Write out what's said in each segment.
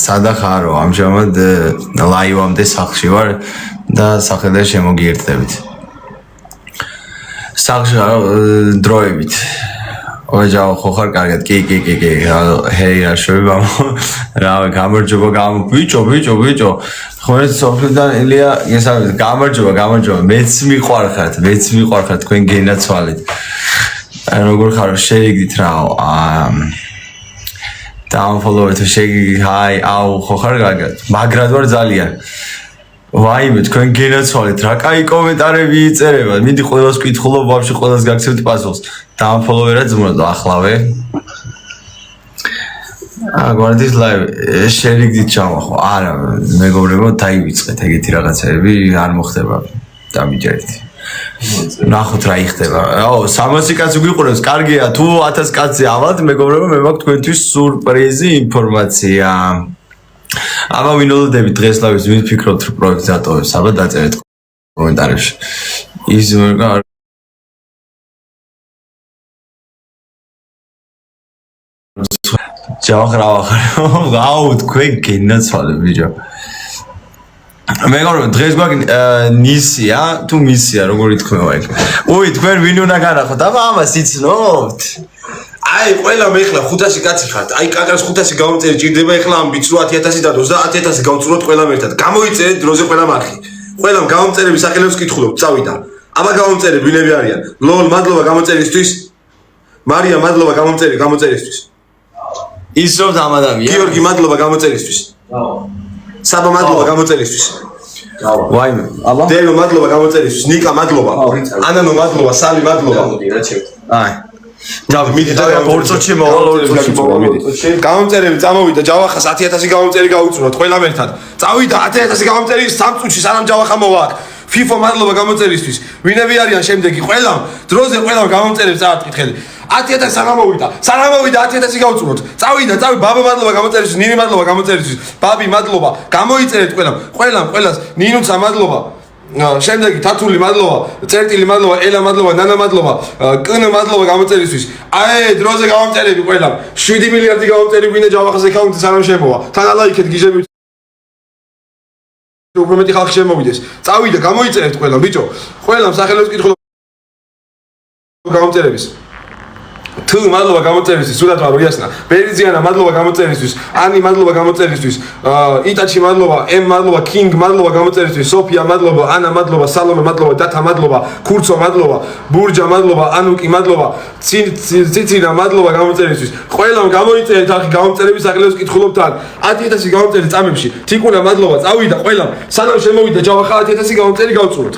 სადა ხარო ამჟამად ლაივამდე სახლში ვარ და სახელდა შემოგიერთდებით სახლში დროებით ოჯახო ხო ხარ კარგად კი ჰეი რაშოება რა გამარჯობა ბიჭო ხოეთ სოფლიდან ელია გესალმებით გამარჯობა მეც მიყვარხართ თქვენ გენაცვალეთ როგორ ხარ შეიგდით რაო დაუნფოლოვეთ შეიგდით ჰაი აუ ხო ხარ კარგად მაგრად ვარ ძალიან ვაიმე თქვენ გენაცვალეთ რა კაი კომენტარები იწერება მიდი ყველას კითხულობ ვაფშე ყველას გაგცემთ პასუხს დაუნფოლოვერა ძმრადო ახლავე გვარდის ლაივ შეიგდით ჩამახო არა მეგობრებო დაივიწყეთ ეგეთი რაღაცები არ მოხდება დამიჯერეთ ნახოთ რა იხდება. აო 300 კაცი გვიყურებს, კარგია. თუ 1000 კაცი ავალთ, მეგობრებო, მე მაქვს თქვენთვის სურპრიზი ინფორმაცია. აბა ვინოლოდებით დღეს ლავის ვინ ფიქრობთ რომ პროექტს ატოვებს? აბა დაწერეთ კომენტარებში. ის ჯავახრავახარ. აუ თქვენ გენაცვალე ბიჭო. მეგობრებო დღეს გვაქვს ნისია თუ მისია როგორ ითქმება იქ. უი თქვენ ვინ უნდა განახოთ? აბა ამას იცნობთ? აი ყველა მე ხლა 500 კაცი ხართ. აი კაკრას 500 გამომწერი ჭირდება ეხლა ამბიც რო 10000 და 30000 გავწუროთ ყველამ ერთად. გამოიწერეთ დროზე ყველა მარხი. ყველამ გამომწერების სახელებს კითხულობ, წავიდა. აბა გამომწერები ვინები არიან? ლოლ მადლობა გამომწერისთვის. მარია მადლობა გამომწერისთვის. ისრობთ ამ ადამიანს. გიორგი მადლობა გამომწერისთვის. საბა მადლობა გამომწერისთვის. ვაიმე. აბა დევო მადლობა გამომწერისთვის. ნიკა მადლობა. ანანო მადლობა, სალი მადლობა. აი დავი მიდი და ორწოჩი გამომწერები წამოვიდა ჯავახას 10000 გამომწერი გაუწუროთ ყველამ ერთად წავიდა 10000 გამომწერი 3 წუთში სანამ ჯავახა მოვა ფიფო მადლობა გამომწერისთვის ვინები არიან შემდეგი ყველამ დროზე ყველამ გამომწერებს წაატკითხეთ 10000 სანამ მოვიდა 10000 გაუწუროთ წავიდა ბაბა მადლობა გამომწერისთვის ნინი მადლობა გამომწერისთვის ბაბი მადლობა გამოიწერეთ ყველას ნინუცა მადლობა შემდეგი თათული მადლობა, წერტილი მადლობა, ელა მადლობა, ნანა მადლობა, კნ მადლობა გამოწერისთვის. აი დროზე გამომწერები ყველამ. 7 მილიარდი გამომწერები ვინე ჯავახას აკაუნტი სანამ შემოვა. თან ალაიქეთ გიჟები. უფრო მეტი ხალხი შემოვიდეს. წავიდა გამოიწერეთ ყველამ, ბიჭო. ყველამ სახელებს კითხულობ გამომწერების. თუ მადლობა გამოწერისთვის, სულად ვარო იასნა. ბერიზიანა მადლობა გამოწერისთვის, ანი მადლობა გამოწერისთვის, იტაჩი მადლობა, ემ მადლობა, კინგ მადლობა გამოწერისთვის, სოფია მადლობა, ანა მადლობა, სალომე მადლობა, დათა მადლობა, კურცო მადლობა, ბურჯა მადლობა, ანუკი მადლობა, ციცინა მადლობა გამოწერისთვის. ყველამ გამოიწერეთ ახი გამოწერების სახელებს კითხულობ თან. 10000 გამომწერი წამებში. თიკუნა მადლობა, წავიდა ყველამ. სანამ შემოვიდა ჯავახა 10000 გამომწერი გავწუროთ.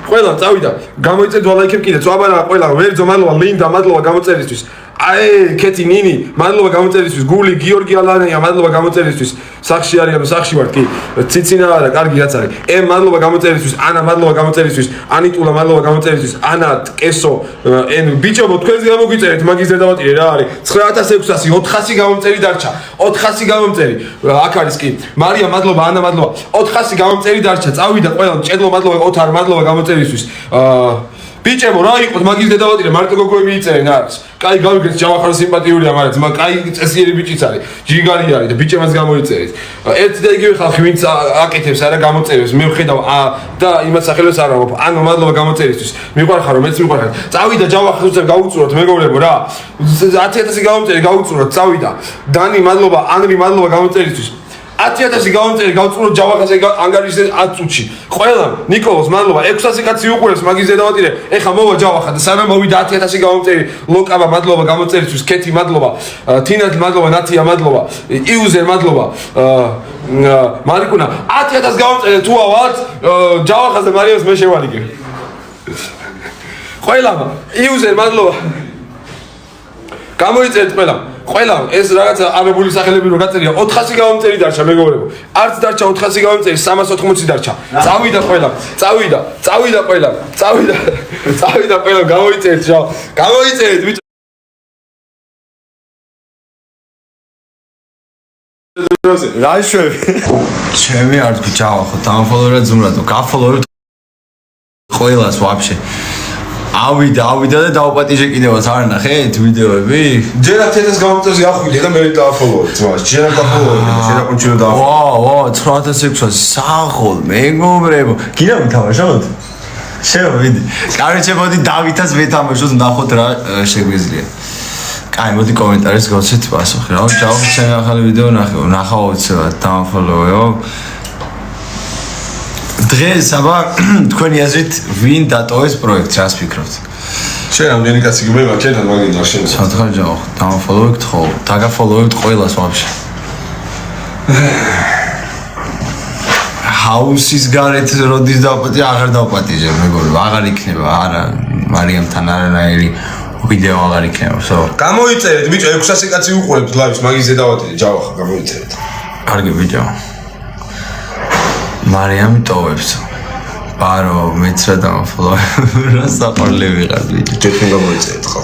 ყველამ წავიდა გამოიწერეთ ლაიქები კიდე წვაბარა ყველა ვერძო მადლობა ლინდა მადლობა გამოწერისთვის აი კეთი ნინი მადლობა გამოწერისთვის გული გიორგი ალანია მადლობა გამოწერისთვის სახში არიან სახში ვარ კი ციცინა არა კარგი რაც არის ემ მადლობა გამოწერისთვის ანა მადლობა გამოწერისთვის ანიტულა მადლობა გამოწერისთვის ანა კესო ენ ბიჭო თქვენს გამოგვიწერეთ მაგის დედავატირე რა არის 9600 400 გამომწერი დარჩა 400 გამომწერი აქ არის კი მარია მადლობა ანა მადლობა 400 გამომწერი დარჩა წავიდა ყველა ჭედლო მადლობა ოთარ მადლობა გამოწერისთვის ბიჭებო რა იყოს მაგის დედავატირე მარტო გოგოები იწერენ არის კაი გავიგეთ ჯავახარ სიმპათიურია მაგრამ ძმა კაი წესიერი ბიჭიც არის ჯიგარი არის და ბიჭებსაც გამოიწერეთ ერთი და იგივე ხალხი ვინც აკეთებს არა გამოწერებს მე ვხედავ და იმას სახელებს არ ვამბობ ანუ მადლობა გამოწერისთვის მიყვარხარო მეც მიყვარხარ წავიდა ჯავახას უცებ გაუწუროთ მეგობრებო რა 10000 გამომწერი გაუწუროთ წავიდა დანი მადლობა ანრი მადლობა გამოწერისთვის 10000 გამომწერი გავწუროთ ჯავახას ანგარიშზე 10 წუთში. ყველამ ნიკოლოს მადლობა 600 კაცი უყურებს მაგის დედავატირე. ეხა მოვა ჯავახა და სანამ მოვიდა 10000 გამომწერი ლოკაბა მადლობა გამოწერისთვის კეთი მადლობა თინათ მადლობა ნათია მადლობა იუზერ მადლობა მარიკუნა 10000 გამომწერი თუ ავალთ ჯავახას და მარიამს მე შევალიგე. ყველამ იუზერ მადლობა გამოიწერეთ ყველამ ეს რაღაცა არაბული სახელები რო გაწერია 400 გამომწერი დარჩა მეგობრებო არც დარჩა 400 გამომწერი 380 დარჩა წავიდა ყველამ გამოიწერეთ ბიჭო რა შვები ჩემი არ გიჭავახო დამფოლოვერა ძმრადო გაფოლოვერთ ყველას ვაფშე ავიდა და დავაპატიჟე კიდევაც არ ნახეთ ვიდეოები? ჯერა თეთრს გამომწევს ახვიდე და მე დააფოლოვეთ მას. ჯერა გაფოლოვეთ, ჯერა კონჩინო დააფოლოვეთ. 9600 სახოლ მეგობრებო. გინდა მითამაშოთ? შევიდი. კაროჩე მოდი დავითას ვეთამაშოთ ნახოთ რა შეგვიძლია. კაი, მოდი კომენტარებს გავცეთ პასუხი რა. ჩავხი ჩემი ახალი ვიდეო ნახავ უცებად დამფოლოვეო. დღეს აბა თქვენი აზრით ვინ დატოვეს პროექტს, რას ფიქრობთ? შენ რამდენი კაცი გიბება ჩემთან მაგინ არ შენ. სათხარ ჯავ, დამფოლოვებთ ხო? დაგაფოლოვებთ ყველას ვაფშე. ჰაუსის გარეთ როდის დავაპატიჟე, აღარ დავაპატიჟე მეგობრებო, აღარ იქნება, არა, მარიამთან არანაირი ვიდეო აღარ იქნება, ხო? გამოიწერეთ, ბიჭო, 600 კაცი უყურებთ ლაივს, მაგის ზედავატიჟე, ჯავახა, გამოიწერეთ. კარგი ბიჭო. მარიამი ტოვებს. ბარო, მეც რა დამაფოლოვე. რა საყოрлე ვიღარ ბიჭო. ჯერხენ გამოიწერეთ ხო?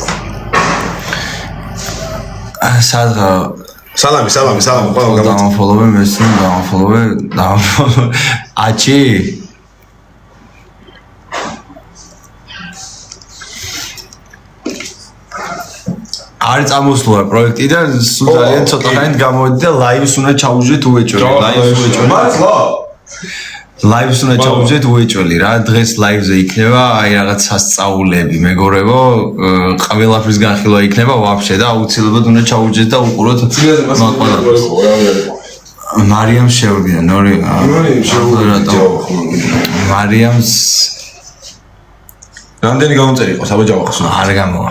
სადღა სალამი, ყველამ დამაფოლოვე, მეც დამაფოლოვე. აჩი არის წამოსვლა პროექტიდან სულ ძალიან ცოტა ხანით გამოვიდი და ლაივს უნდა ჩაუჟეთ უეჭველი. ლაივს უნდა ჩაუჟეთ უეჭველი რა. დღეს ლაივზე იქნება აი რაღაც სასწაულები, მეგობრებო, ყველაფრის განხილვა იქნება ვაფშე და აუცილებლად უნდა ჩაუჟეთ და უყუროთ. მარიამ შეურგია, ნორი. მარიამს რამდენი გამომწერი იყო საბაჯავახს? არ გამოვა.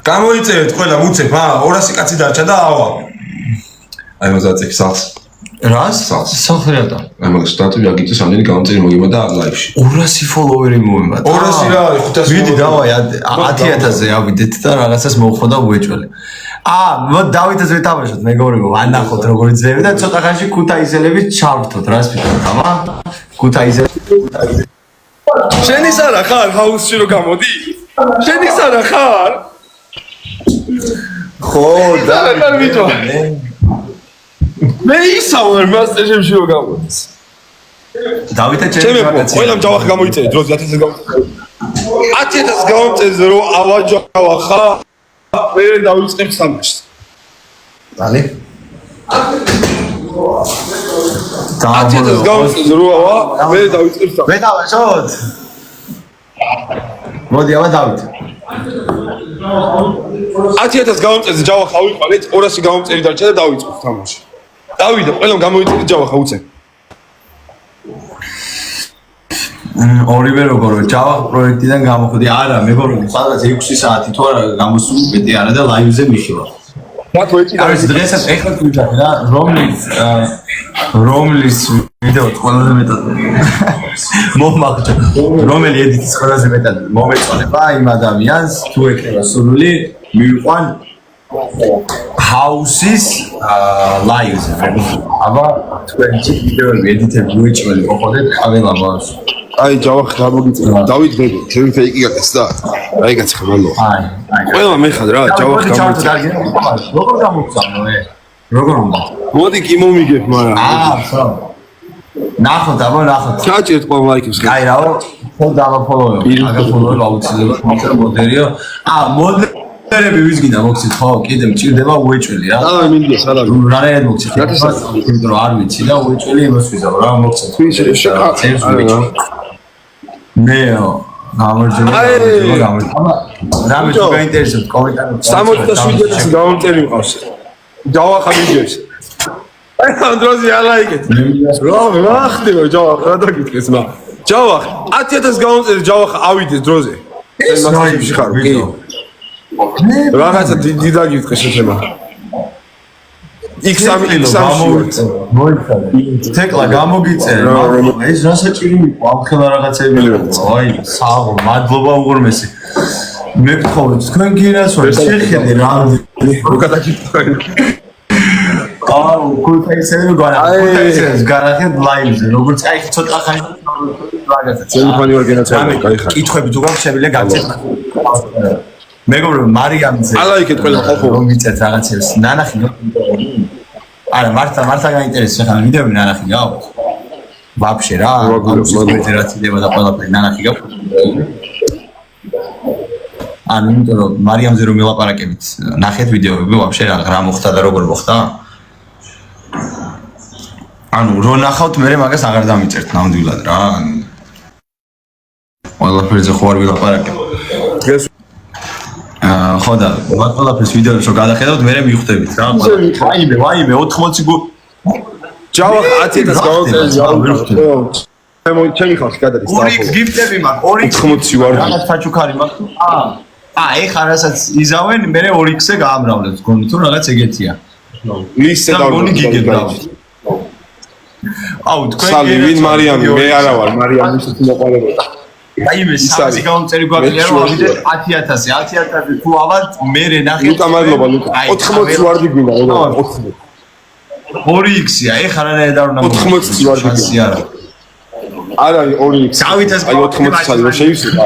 გამოიწერეთ ყველა მუცებ, 200 კაცი დარჩა და ავა. აი მაგაზე ხსავს. რას? სახლერატა. აი მაგას სტატუი აგიწეს რამდენი გამომწერი მოგება და ლაივში. 200 ფოლოვერი მოვება. 200 რა, 500. ვიდი დავაი 10000-ზე ავიდეთ და რაღაცას მოხდა უეჭველი. დავითას ვეთამაშოთ მეგობრებო, ანახოთ როგორი ძები და ცოტა ხანში ქუთაისელების ჩავრთოთ, რას ფიქრობთ, აბა? ქუთაისელები. შენის არა ხარ ჰაუსში რო გამოდი? შენის არა ხარ? ხო, და ხარ ბიჭო. მე ისავნარ მასტერშეფში რო გამოდის. დავითა ჩემი ყველამ ჯავახი გამოიწერეთ, როდი 1000-ს გამოიწერეთ. 1000-ს გამომწერეთ რომ ავაჯავახა. მე დავიწყებ სამაშს. ბალე. 1000-ს გამომწერეთ რომ მე დავიწყებ სამაშს. ვეთამაშოთ. მოდი აბა დავით. 1000-ს გამომწერეთ ჯავახა ავიყვანეთ, 200 გამომწერი დარჩა და დავიწყებ თამაში. დავიდა, ყველამ გამოიწერეთ ჯავახა უცე. ორივე როგორ ჯავა პროექტიდან გამოხდი. არა, მეგობრებო, სადღაც 6 საათი თუ არა გამოსული მეტი არა და ლაივზე მიხილა. მათ ვეჭი არის დღესაც ეხლა თქვი რა, რომლის ვიდეო ყველაზე მეტად მომახჭა. რომელი ედიტის ყველაზე მეტად მომეწონება იმ ადამიანს თუ ეკრება სურვილი მივიყვან ჰაუსის ლაივზე. აბა თქვენი ვიდეოები ედიტები უეჭველი მოხდეთ ყველა მას. აი ჯავახი გამოგიწევ. დავით ბეგო, ჩემი ფეიკი გაკეთდა. აი კაცი ხმალო. აი. ყველა მეხად რა, ჯავახი გამოგიწევ. როგორ გამოგწამო ე? როგორ უნდა? მოდი კი მომიგებ, მაგრამ. ხო. ნახოთ, აბა ნახოთ. ჩაჭერთ ყველა ლაიქებს. აი რაო, ხო დავაფოლოვე. აგაფოლოვე აუცილებლად მოდერიო. მოდერები ვის გინდა მოგცით ხო? კიდე მჭირდება უეჭველი რა. აი მინდა სალამი. რანაირად მოგცით? იმიტომ რომ არ ვიცი და უეჭველი იმას ვიზავ რა მოგცით. მეო გამარჯობა. რამე თუ გაინტერესებთ კომენტარებში 67-ს გამომწერი მყავს. ჯავახა მიგებს. აი ანდროზი ალაიკეთ. რა ხდება ჯავახა რა დაგიტყეს მა. ჯავახა 1000-ს გამომწერი ჯავახა ავიდეს დროზე. ეს მასში ხარ კი. რაღაცა დიდაგიტყეს შეება. X3 მოიხარე. თეკლა გამოგიწერე. ეს რა საჭირო იყო? ამ ხელა რაღაცები იყო. აი, საღო, მადლობა უღრმესი. მე გთხოვთ, თქვენ გინას ვარ, შეხედე რა. უკადაგიტყვენ. ქუთაისელი გარახეთ ლაივზე. როგორც აი ცოტა ხანი რაღაცა. ტელეფონი ვარ გენაცვალე, кайხარ. კითხვები თუ გაქვს შეგვიძლია გაგცეთ. მეგობრებო, მარიამზე. ალაიქეთ ყველა ხალხო. რომ გიწევთ რაღაცებს. ნანახი არა, მართა გაინტერესებს ხა ვიდეოები ნანახი გაქვს. ვაფშე რა, ამ ფედერაციება და ყველაფერი ნანახი გაქვს. ანუ იმიტომ რომ მარიამზე რომ ელაპარაკებით, ნახეთ ვიდეოები, ვაფშე რა მოხდა და როგორ მოხდა. ანუ რო ნახავთ, მე მაგას აღარ დამიწერთ ნამდვილად რა. ყველაფერზე ხო არ ვილაპარაკებ. ხო და ყველაფერს ვიდეოებს რო გადახედავთ, მე მივხვდებით რა. ვაიმე 80 ჯავა 1000-ს გავწერე. ჩემი ხალხი გადადის და 2x გიფტები მაქვს 80 ვარ. რაღაც საჩუქარი მაქვს. ეხა რასაც იზავენ, მე 2x-ზე გაამრავლებს, გონი თუ რაღაც ეგეთია. ლისზე გონი გიგებრავთ. თქვენ სალი ვინ მარიამი, მე არა ვარ, მარიამი ისეთი მოყოლებოდა. მე სამი გამწერი გვაქვს რომ ავიდეთ 10000 თუ ავალთ მე ნახე. ლუკა მადლობა ლუკა. 80 ვარდი გვინდა, როგორ 80. 2x-ია, ეხა რანაირად არ უნდა 80 ვარდი არა. არა 2x. აი 80 სალი ვერ შეიძლება.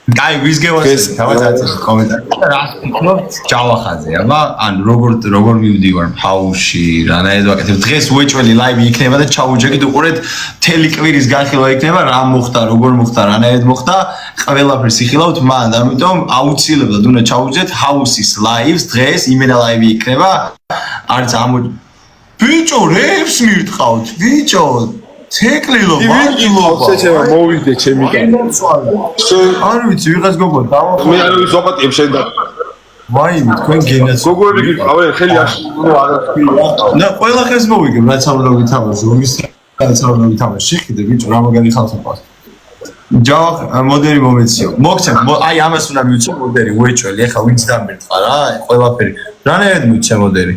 Guy, ვის გევასწრებთ თავაზაც კომენტარში. რა ვფიქრობთ ჯავახაძე, აბა, ან როგორ მივდივარ ჰაუსში, რანაირად ვაკეთებ. დღეს უეჭველი ლაივი იქნება და ჩაუჯექით უყურეთ თელი კვირის განხილვა იქნება, რა მოხდა, როგორ მოხდა, რანაირად მოხდა, ყველაფერს იხილავთ მან, ამიტომ აუცილებლად უნდა ჩაუჯდეთ ჰაუსის ლაივს დღეს, იმენა ლაივი იქნება. არც ბიჭო, რეებს მირტყავთ, ბიჭო. თეკლილო, მარტილობა. შეჩემა მოვიდე ჩემი და. არ ვიცი, ვიღაც გოგო დავახო. მე არ ვიცი ოპატიებ შენ და. ვაიმე, თქვენ გენაც. გოგოები გიყავენ, ხელი არ და ყველა ხეს მოვიგებ, რაც ამბობთ თამაში, რომის რაც ამბობთ თამაში. შეხიდე ბიჭო, რა მაგარი ხალხი ყავს. ჯავახ მოდერი მომეციო. მოგცემ, აი ამას უნდა მივიცე მოდერი, უეჭველი, ეხა ვინც დამერტყა რა, ყველაფერი. რანაირად მივიცე მოდერი?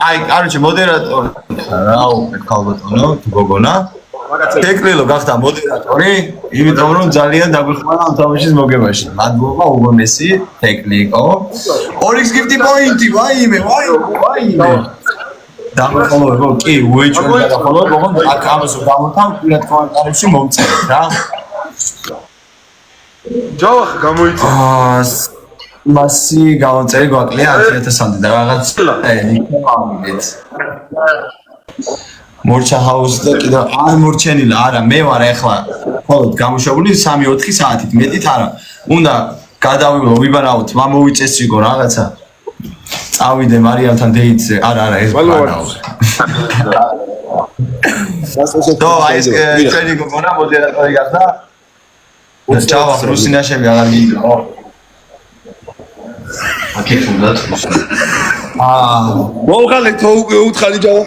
აი, კაროჩე მოდერატორი. რაო, ქალბატონო, გოგონა. თეკლილო გახდა მოდერატორი, იმიტომ რომ ძალიან დაგვეხმარა ამ თამაშის მოგებაში. მადლობა უგონესი ტექნიკო. 2x გიფტი პოინტი, ვაიმე. დამხოლო, კი, უეჭველი დამხოლო, როგორ აქ ამას გამოთავ პირად კომენტარებში მომწერეთ რა. ჯავახ გამოიწე. მასი გავწერე გვაკლია 1000-მდე და რაღაც ნიკამიდეთ. მორჩა ჰაუსი და კიდევ არ მორჩენილა, არა, მე ვარ ახლა მხოლოდ გამოშვებული 3-4 საათით, მეტით არა. უნდა გადავივლო, ვიბანაოთ, მამოვიწესრიგო რაღაცა. წავიდე მარიამთან დეიტზე. არა, ეს ბანაო. დო, აი ეს ჩვენი გოგონა მოდერატორი გახდა. ჩავახ რუსინაშები აღარ გიგო. აქეთ უნდა თქოს. მოვღალე თო უთხარი ჯავა.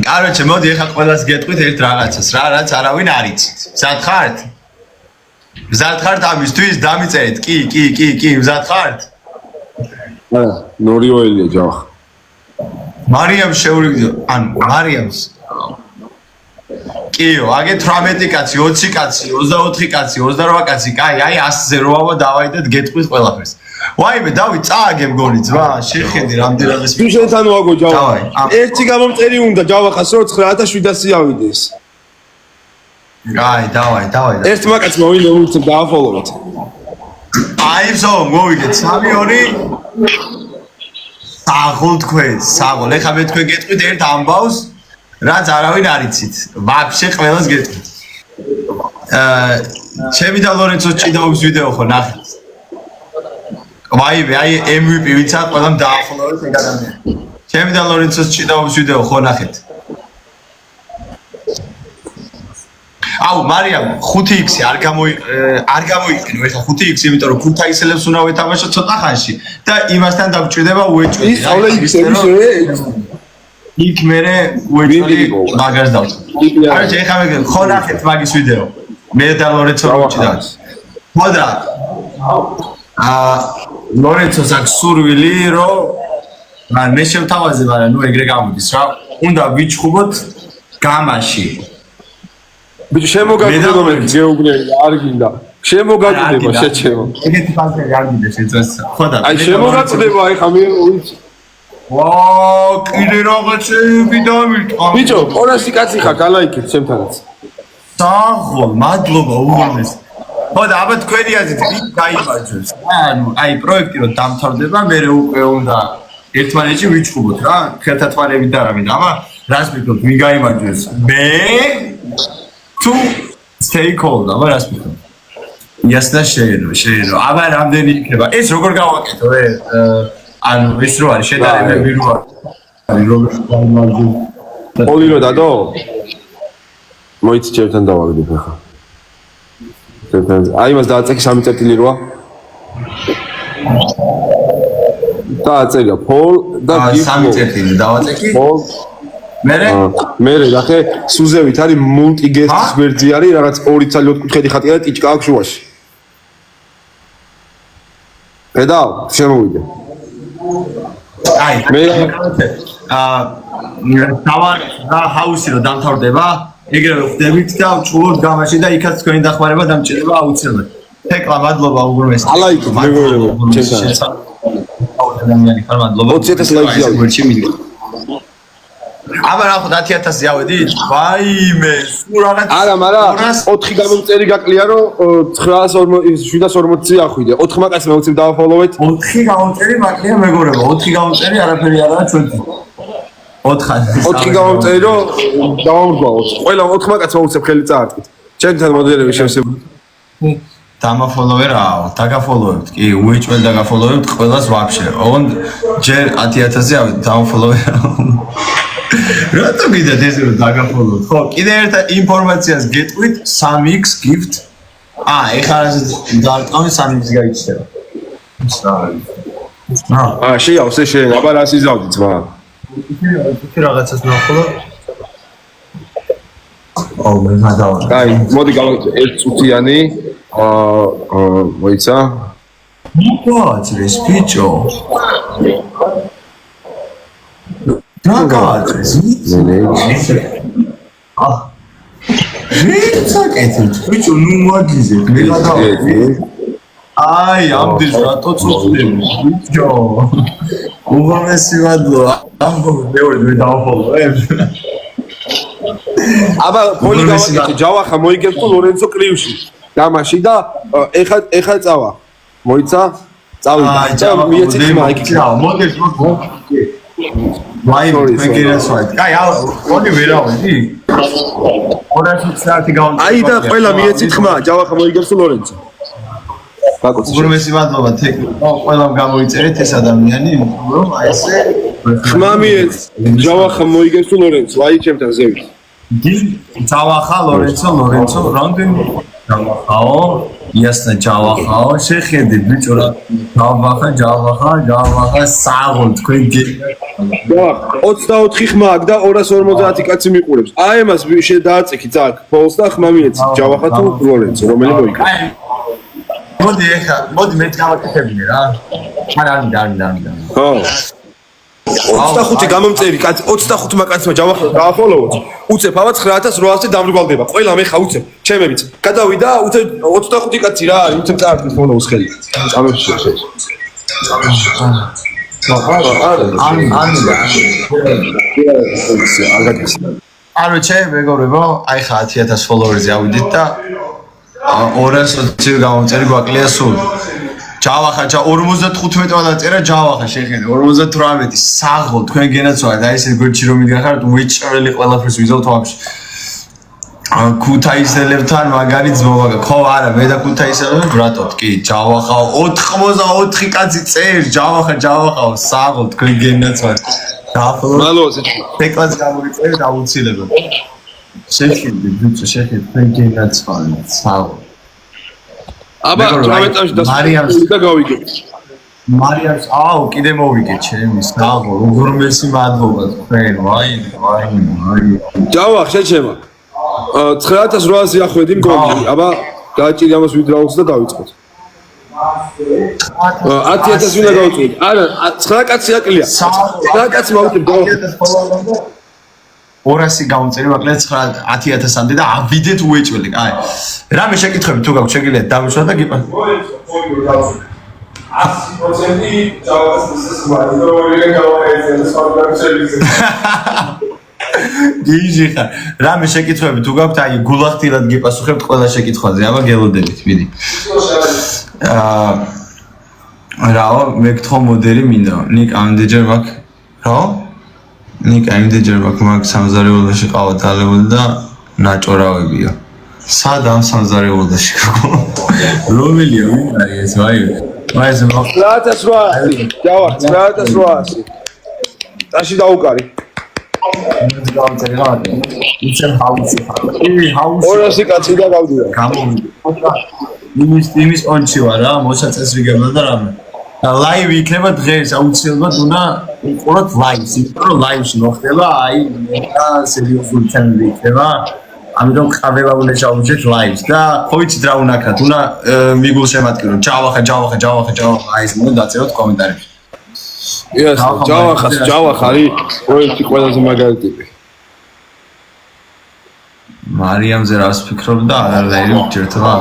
კაროჩე, მოდი ახლა ყველას გეტყვით ერთ რაღაცას, რა, რაც არავინ არ იცით. მზად ხართ? მზად ხართ ამისთვის? დამიწერეთ. კი, მზად ხართ? ნორიოელია ჯავა. მარიამს შეურიგდო, ანუ მარიამს კიო, აგე 18 კაცი, 20 კაცი, 24 კაცი, 28 კაცი, კაი, აი 100-ზე როავა დავაიდეთ გეტყვით ყველაფერს. ვაიმე, დავით, წააგე მგონი ძმა, შეხედი რამდენად ეს. თუ შენთან ვაგო ჯავა. ერთი გამომწერი უნდა ჯავახას რო 9700 ავიდეს. აი, დავაი. ერთ მაკაც მოვიდე უცებ დააფოლოვეთ. აი, ზო, მოვიგეთ 3-2 საღოლ თქვენ, საღოლ. ეხლა მე თქვენ გეტყვით ერთ ამბავს, რაც არავინ არ იცით. ვაფშე ყველას გეტყვით. ჩემი და ლორენცოს ჭიდაობის ვიდეო ხო ნახეთ. ვაიმე, აი MVP ვინცა ყველამ დააფოლოვეთ ეგ ადამიანი. ჩემი და ლორენცოს ჭიდაობის ვიდეო ხო ნახეთ. აუ მარიამ 5x არ გამოიყენო ეხლა 5x იმიტომ რომ ქუთაისელებს უნდა ვეთამაშო ცოტა ხანში და იმასთან დაგვჭირდება უეჭველი. ის აულა x-ები იქ მერე უეჭველი მაგას დავწერ. აი ეხლა მე ხო ნახეთ მაგის ვიდეო. მე და ლორენცო ვიჭდავთ. ხო და ლორენცოს აქვს სურვილი რომ მე შევთავაზე, მაგრამ ნუ ეგრე გამოდის რა. უნდა ვიჩხუბოთ გამაში. ბიჭო შემოგაგდება მე გეუბნები არ გინდა. შემოგაგდება შეჩემა. ეგეთი ფაქტები არ გინდა შეწეს. ხო და აი შემოგაგდება აი ხა მე ვიცი. კიდე რაღაცები დამიტყვა. ბიჭო, 200 კაცი ხარ გალაიქეთ ჩემთანაც. საღოლ, მადლობა უგონეს. ხო და აბა თქვენი აზრით იქ გაიმარჯვებს. ანუ აი პროექტი რომ დამთავრდება, მე უკვე უნდა ერთმანეთში ვიჩხუბოთ რა, ხელთათმანებით და რა მინდა. აბა რას ვიქნებ ვინ გაიმარჯვებს მე თუ stay cold აბა რას ვიქნებ იასნა შეერო აბა რამდენი იქნება ეს როგორ გავაკეთო ანუ ის რო არის შედარებები რო არის როგორ გამარჯვებს Oli რო დადო მოიცი ჩემთან დავაგდებ ახლა აი მას დააწექი 3 წერტილი როა დააწეკა Paul და 3 წერტილი დავაწექი Paul მე ნახე სუზევით არის multi-guest ვერძი არის რაღაც 2 ცალი 4 კუთხედი ხატია და ტიჩკა აქვს შუაში ედავ შემოვიდე აი მე და ჰაუსი რო დამთავრდება ეგრევე ხდებით და ჩულობთ გამაში და იქაც თქვენი დახმარება დამჭირდება აუცილებლად თეკლა მადლობა უგრმეს ალაიკი მეგობრებო ჩემთან ადამიანი ხარ მადლობა 20000 ლაიქი მიდგა აბა რა ხო 10000-ზე ავედით? ვაიმე, სულ რაღაც არა, მაგრამ 4 გამომწერი გაკლია რომ 740 ახვიდე. 4 მაკაც მე უცებ დავაფოლოვეთ. 4 გამომწერი მაკლია მეგობრებო, 4 გამომწერი არაფერი არაა ჩვენთვის. 4 გამომწერი რომ დავამრგვალოთ. ყველა 4 მაკაც მოუცებ ხელი წაარტყით. ჩემთან მოდელები შევსებული. დამაფოლოვე რაო, დაგაფოლოვებთ. კი, უეჭველ დაგაფოლოვებთ ყველას ვაფშე. ოღონდ ჯერ 10000-ზე ავით დამაფოლოვე. რატო გიდათ ეს რომ დაგაფოლოვოთ? ხო, კიდე ერთ ინფორმაციას გეტყვით 3x gift. ეხლა დაარტყამი 3x გაიჩნდება. შეავსე შენ, აბა რას იზავდი ძმა? იქ რაღაცას ნახულო. მე გადავალ. აი, მოდი გავაკეთე 1 წუთიანი. მოიცა? მოაწყეს ბიჭო. Ragazzi, Ragazzi, bicho, nu magize, ai, am deja tot suflet, bicho. Uvamesi vadlo, am me dau follow. აბა პოლი გავაკეთე, ჯავახა მოიგებს თუ ლორენცო კრივში. გამაში და ეხა წავა. მოიცა? წავიდა. მიეცი ხმა იქ. მოდეს. Why მეგერას ვარ? კაი, ორი ვერავდი. 200 საათი გავამწე. აი და ყველა მიეცით ხმა, ჯავახა მოიგებს თუ ლორენცო. ბაკოც. უგრმესი მადლობა თექნიკო, ყველამ გამოიწერეთ ეს ადამიანი, რომ აი ესე ხმა მიეც, ჯავახა მოიგებს თუ ლორენცო, აი ჩემთან ზევით. ჯავახა, ლორენცო, რამდენი? ჯავახაო, იასნა ჯავახაო, შეხედე ბიჭო რა. ჯავახა, საღოლ თქვენ 24 ხმა აქვს და 250 კაცი მიყურებს. აი ამას დააწექი წაკ, ფოლს და ხმა მიეც, ჯავახა თუ ლორენცო, რომელი მოიგებს. მოდი მე გავაკეთებინე რა. არ. ხო. 25 გამომწერი კაცი 25 მაკაცმა ჯავახა დააფოლოვოთ. უცებ ავა 9800-ზე დამრგვალდება. ყველა მე ხა უცებ. ჩემებიც. გადავიდა 25 კაცი რა არის, უცებ წაართმის ფოლოუს ხელი. წამებში შე. ანუ ჩემ მეგობრებო, აი ხა 10000 ფოლოვერზე ავიდით და 200 გამომწერი გვაკლია სულ. ჯავახა 55 დაწერა ჯავახა შეხედე 58 საღო თქვენ გენაცვალეთ და ესე გორჩი რომ მიგახართ უეჭრელი ყველაფერს ვიზავთ ვაფშე ქუთაისელებთან მაგარი ძმობა ხო არა მე და ქუთაისელები ბრატოთ კი ჯავახა 84 კაცი წერ ჯავახა საღო თქვენ გენაცვალეთ მალოზე ტეკლას გამოგიწერეთ აუცილებლად შეხედე ბიჭო შეხედე თქვენ გენაცვალეთ საღო აბა წავეწავში და და გავიგე. მარიამს, კიდე მოვიგე ჩემი საღო, უგრმესი მადლობა თქვენ, ვაი. ჯავახ, შეჩემა. 9800 ახვედი მგონი, აბა დააჭირი ამას ვიდრაულს და დავიწყოთ. 10000 ვინა გავუწევთ. არა, 9 კაცი აკლია. 9 კაცი მოვიწევ და 200 გამომწერი მაკლია 10000-ამდე და ავიდეთ უეჭველი. აი. რამე შეკითხები თუ გაქვთ შეგიძლიათ დამიშვა და გიპა. 100% ჯავას ისეს ვარ, გავაეცენ სპარტაკშელიზე. გიჟი ხარ. რამე შეკითხები თუ გაქვთ, აი გულახდილად გიპასუხებთ ყველა შეკითხვაზე. აბა გელოდებით, მიდი. რაო, მე გთხოვ მოდერი მინდა. ნიკ ამდენჯერ მაქვს. რაო? ნიკა იმდენჯერ მაქვს მაგ სამზარეულოში ყავა დალეული და ნაჭორავებია. სად ამ სამზარეულოში გქონდა? რომელია ვინ არის ეს ვაი? ვაი ზმა 9800 ჯავახ 9800 დაში დაუკარი იცემ ჰაუსი ჰაუსი 200 კაცი და გავდია გამოვიდა იმის ონჩი ვარ რა მოსაწესრიგებდა და რამე და ლაივი იქნება დღეს აუცილებლად უნდა უყუროთ ლაივს იმიტომ რომ ლაივში მოხდება აი მეტა სერიოზული თემები იქნება ამიტომ ყველა უნდა ჩავუჭერთ ლაივს და ხო ვიცით რა უნდა ქნათ უნდა მიგულშემატკივროთ ჯავახა აი ეს უნდა დაწეროთ კომენტარებში ჯავახ არის პროექტი ყველაზე მაგარი ტიპი მარიამზე რას ფიქრობ და არალაირი უჯერთობა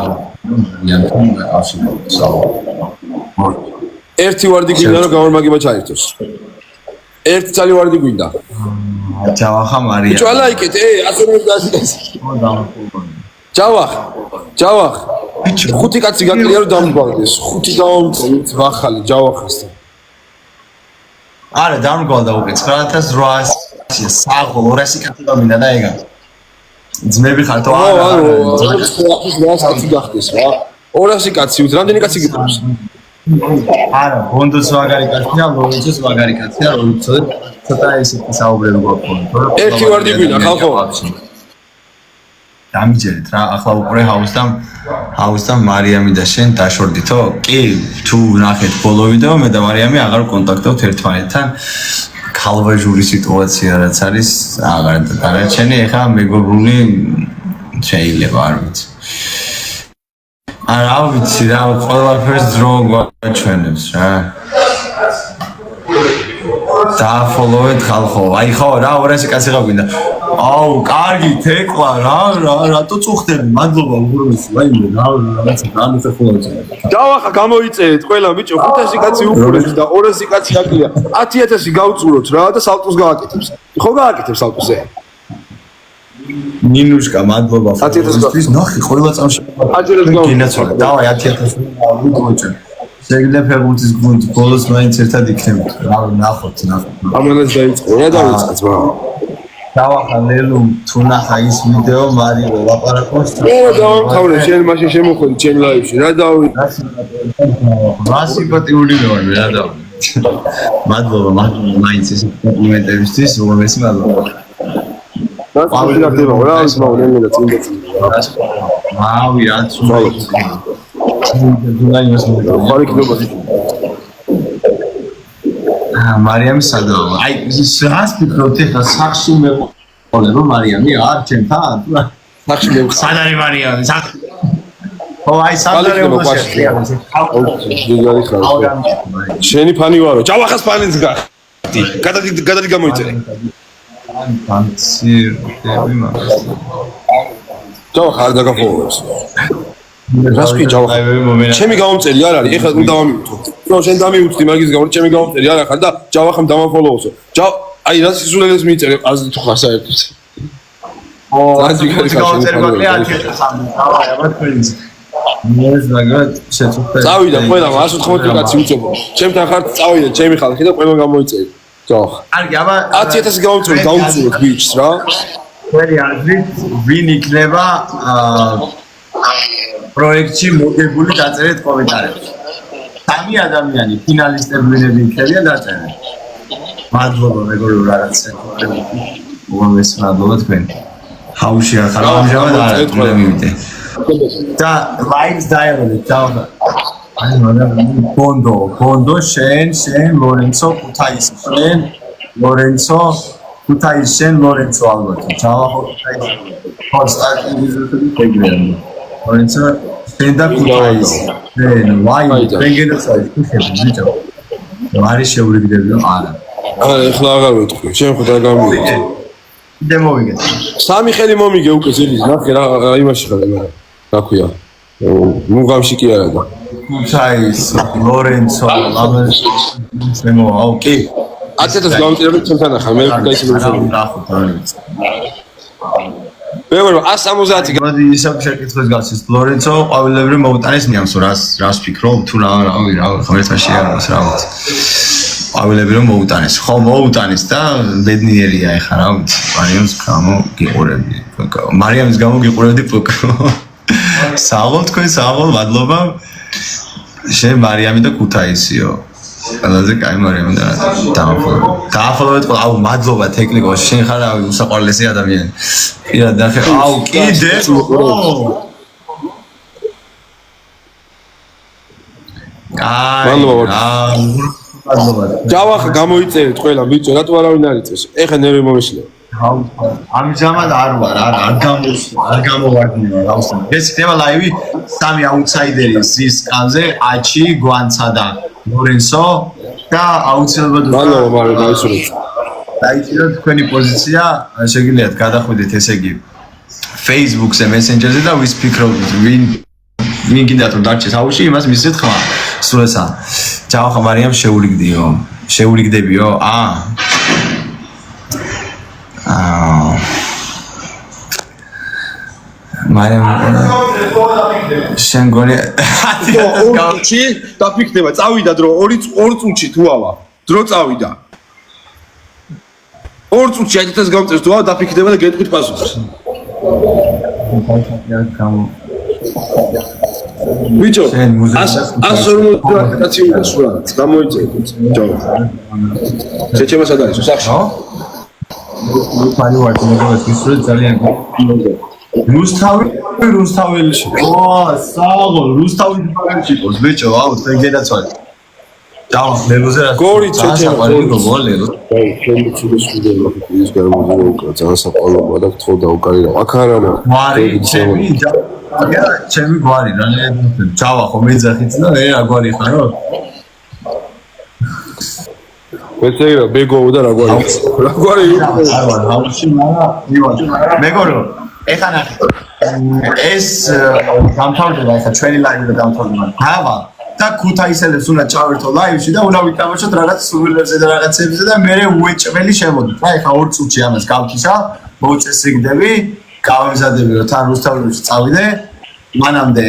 ერთი ვარდი გვინდა რომ გამორმაგება ჩაერთოს ერთი წალი ვარდი გვინდა ჯავახა მარიამ ბიჭო ლაიკეთ ასე რომ დასი ჯავახ ბიჭო ხუთი კაცი გაკლია რომ დამგვარდეს ხუთი დავამწევთ ვახალი ჯავახასთან არა დამგვარდა უკვე 9800 საღო 200 კაცი დამინდა და ეგა ძმები ხარ თუ არა 200 კაცი გახდეს რა 200 კაცი ვთ რამდენი კაცი გიყავს არა ბონდოს მაგარი კაცია ლორენცოს მაგარი კაცია როიცოდეთ ცოტა ესეთი საუბრები გვაქვს ერთი ვარდი გვინდა ხალხო დამიჯერეთ რა ახლა უყურე ჰაუსთან მარიამი და შენ დაშორდითო კი თუ ნახეთ ბოლო ვიდეო მე და მარიამი აღარ კონტაქტობთ ერთმანეთთან ქალვაჟური სიტუაცია რაც არის აღარ დარაჩენი ეხლა მეგობრული შეიძლება არ ვიცი არა ვიცი რა ყველაფერს დრო გვაჩვენებს რა დაfollow-ეთ ხალხო აი ხო რა 200 კაცი გაგვინდა აუ კარგი თეკლა რატო წუხდები მადლობა უგურმეს ვაიმე რაღაცა დამიფეხულობთ ჯავახა გამოიწერეთ ყველა ბიჭო 500 კაცი უყურებს და 200 კაცი გაკლია 10000 გავწუროთ რა და სალტუს გააკეთებს ხო გააკეთებს სალტუსზე ნინუშკა მადლობა 10000 ნახე ყველა წამში აჯერებს გინაცვალე დავაი 10000 ვიგოჭერ შეგიძლია ფეხბურთის გუნდი ბოლოს მაინც ერთად იქნება რა ნახოთ ამანაც დაიწყო რა დაიწყეთ ბა დავახა ლელუ თუ ნახა ის ვიდეო მარიო ლაპარაკობს მე დავამთავრე შენ მაშინ შემოხვედი ჩემ ლაივში რა დავი სიმპათიური ვარ რა დავი მადლობა მაინც ეს კომპლიმენტებისთვის უღრმესი მადლობა პაველი გახდება რა ის მავნელი და წინდა ვაუ რა მარიამი სადაა აი რას ფიქრობთ ახლა სახში მეყოლება მარიამი არ ჩემთან სახში მე სად არის მარიამი ო აი სადარეულში შენი ფანი ვარო ჯავახას ფანიც გახდი გადადი გამოიწერე განცირდები მაგას ჯავახ არ დაგაფოლოს რას კი ჯავახ ჩემი გამომწერი არ არის ეხლა უნდა დავამივთო რო შენ დამივთდი მაგის გამო ჩემი გამომწერი არ ახარ და ჯავახამ დამაფოლოოსო აი რას სულელეს მიწერე აზრი თუ ხარ საერთოდ აჯი გამომწერი გვაკლია 10000 აბა თქვენს ეს მაგათ შეწუხდა წავიდა ყველა 180 კაცი უწევო ჩემთან ხარ წავიდა ჩემი ხალხი და ყველა გამოიწერი ჯავახ კარგი აბა 10000 გამომწერი დაუწუროთ ბიჭს რა ყველი აზრით ვინ იქნება პროექტში მოგებული დაწერეთ კომენტარებში. სამი ადამიანი ფინალისტები ვინები იქნებიან დაწერეთ. მადლობა მეგობრებო რაღაცა. უგონეს მადლობა თქვენ. ჰაუში ახლა ამჟამად არ მივიდე. და ლაივს დაევალეთ დავდა. აი მაგრამ ბონდო შენ ლორენცო ქუთაის შენ ლორენცო ქუთაის შენ ლორენცო ალბათ. ჯავახო ქუთაის. ხო სტარტინგიზები ეგრეა. ლორენცო შენდა ქუთაის. ვაი რეგენაცია ხდება ბიჭო. მარი შეურიგდები არა. ეხლა აღარ ვეთქვი. შენ ხო დაგამოვიდე. იდე მოვიგეთ. სამი ხელი მომიგე უკვე ზელის ნახე რა იმაში ხარ მე. რა ქვია? მუღამში კი არა და. ქუთაის ლორენცო ლამაზ შემო აუ კი 10000 გამომწერებით ჩემთან ახლა მე ქუთაისში ნახოთ რა ვიცი. მე ვარ 170 მოდი ისევ შეკითხვის გავცეს ლორენცო ყვავილებრივ მოუტანეს ნიამსო რას ფიქრობ თუ რა ხომ ერთაში არის რა ვიცი ყვავილები რომ მოუტანეს. ხო, მოუტანეს და ბედნიერია ეხლა რა ვიცი. მარიამის გამო გიყურებდი. მარიამის გამო გიყურებდი პოკო. საღოლ თქვენ საღოლ მადლობა. შენ მარიამი და ქუთაისიო. ყველაზე კაი მარიამი და დააფოლოვეთ ყველა. აუ მადლობა ტექნიკოს. შენ ხარ რავი უსაყვარლესი ადამიანი. პირად ნახე. აუ კიდე. მადლობა. ჯავახა გამოიწერეთ ყველა ბიჭო, რატო არავინ არ იწეს? ეხა ნერვი მომიშლე. ამჟამად არ ვარ, არ გამოვარდნიო რა ვსა. ეს ხდება ლაივი სამი აუთსაიდერი ზის კანზე, აჩი, გვანცა და ლორენსო და აუცილებლად მადლობა მაგრამ დაისურვეთ. დაიჭიროთ თქვენი პოზიცია, შეგიძლიათ გადახვიდეთ ესე იგი Facebook-ზე, Messenger-ზე და ვის ფიქრობთ, ვინ გინდათ რომ დარჩეს აუში, იმას მისცეთ ხმა. სულ ესა. ჯავახა მარიამ შეურიგდიო. შეურიგდებიო? მარიამ შენ გონი ორი დაფიქრდება, წავიდა დრო, ორი წუთში თუ ავა. დრო წავიდა. ორ წუთში 1000 გამწერს თუ ავა, დაფიქრდება და გეტყვით პასუხს. ბიჭო, 150 სურათს გამოიწერეთ, ჯავახა. შეჩემა სად არის? სახში. ფარი ვარ, მეგობრებო, ისრე ძალიან რუსთაველში. საღოლ, რუსთავი ფარანჩი ყოს, ბიჭო, აუ, თქვენ გენაცვალე. დავა, მეგოზე რა. გორი შეჩემა, გოლი. აი, ჩემი ცუდეს ვიდეო ის გამოდიო უკრა, ძალიან საყვარელია და გთხოვ დაუკარირავ. აქ არ არა. გვარი, ჩემი გვარი, რა ჯავა ხო მეძახით და რა გვარი ხარო? ვეცეირა ბეგოო და რა გვარი. რა გვარი? არ ვარ, ჰაუსში მარა, მივარ. მეგორო, ეხა ნახე. ეს გამთავრდება ეხა ჩვენი ლაივი და გამთავრდება. დავა და ქუთაისელებს უნდა ჩავერთო ლაივში და უნდა ვითამაშოთ რაღაც სურვილებზე და რაღაცებზე და მე უეჭველი შემოდით. რა ეხა 2 წუთში ამას გავთიშა, მოუწესრიგდები, გავემზადები რომ თან რუსთაველში წავიდე. მანამდე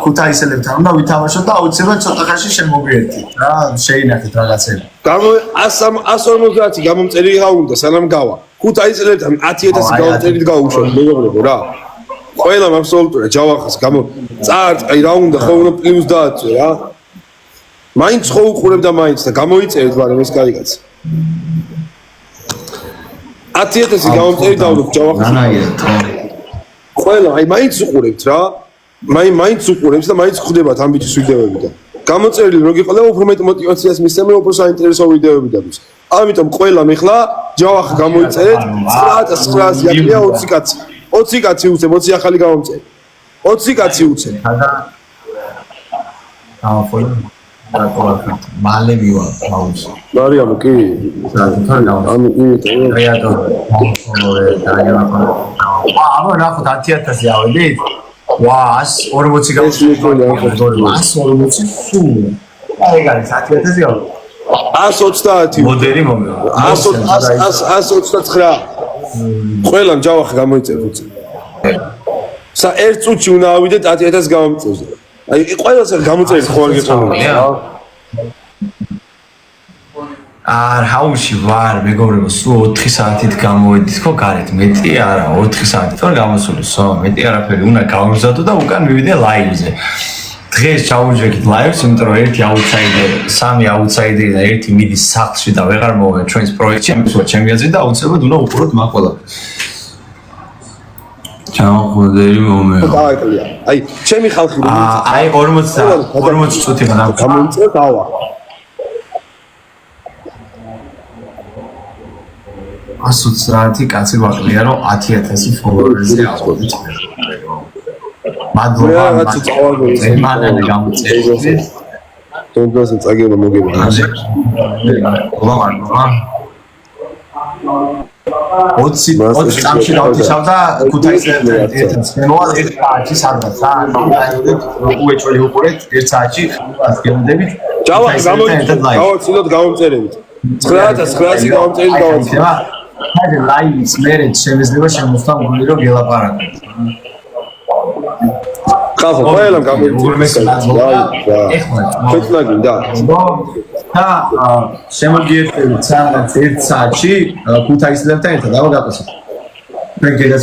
ქუთაისელებთან უნდა ვითამაშოთ და აუცილებლად ცოტა ხანში შემოგვიერთით რა შეინახეთ რაღაცები. 150 გამომწერი რა უნდა სანამ გავა. ქუთაისელებთან 10000 გამომწერით გაუშვათ მეგობრებო რა. ყველა აბსოლუტურად ჯავახას გამო წართ აი რა უნდა ხო უნდა პლუს დააწვე რა. მაინც ხო უყურებ და მაინც და გამოიწერეთ მაგრამ ეს კაცი. 10000 გამომწერი დავდოთ ჯავახას. ყველა აი მაინც უყურებთ რა. მაინც უყურებს და მაინც ხვდებათ ამ ბიჭის ვიდეოები და გამოწერილი რო გიყოლება უფრო მეტ мотиваციას მისცემ უფრო საინტერესო ვიდეოები დაგვს. ამიტომ ყველა მეხლა ჯავახა გამოიწერეთ 900 იაკლია 20 კაცი. 20 კაცი უცებ 20 ახალი გამომწერი. 20 კაცი უცებ. მალე მივა აუში. მარიამ კი. ანუ აბა ნახოთ 10000 ავედით. 140 გამოსული 140 სულ. აი გალის 10000 ავ. 130 მოდერი მომევა. 129. ყველამ ჯავახა გამოიწევ უცებ. სა 1 წუთში უნდა ავიდეთ 10000 გამომწევს. აი ყველას გამოწერეთ ხო არ გეყოლია. ჰაუსში ვარ, მეგობრებო, სულ 4 საათით გამოვედით ხო გარეთ, მეტი არა, 4 საათით ვარ გამოსული, მეტი არაფერი, უნდა გავიმზადო და უკან მივიდე ლაივზე. დღეს ჩავუჯვეკით ლაივს, იმიტომ რომ ერთი აუთსაიდერი, სამი აუთსაიდერი და ერთი მიდის სახლში და ვეღარ მოვა ჩვენს პროექტში, ამისო ჩემი აზრით და აუცილებლად უნდა უყუროთ მაგ ყველაფერს. ჩავხოდერი მომევა. აი, ჩემი ხალხი აი 40 წუთი გამოიწევ დავა. 120 კაცი გვაკლია რომ 10000 ფოლოვერზე ავიდეთ. მადლობა მანამდე გამოწერეთ. თუნდაც წაგება მოგება. მადლობა. 20 წამში დავთიშავდა ქუთაისელთან ერთად. მეოვალ 1 საათი სადღაც რა, უეჭველი უყურეთ 1 საათში გემოდებით. ჯავახი გამოიწევთ გავაცილოთ გამომწერებით. 900 გამომწერით გავაცილოთ. აი ლაივის მერე შემეძლება შემოსთან გული რომ გელაპარაკოთ. ხალხო, ყველამ გამოიწვია. ჩვენც მაგინდა. და შემოგიერთეთ სანამ 1 საათში ქუთაისლებთან ერთად, აბა გაკეთე. თქვენ კიდევ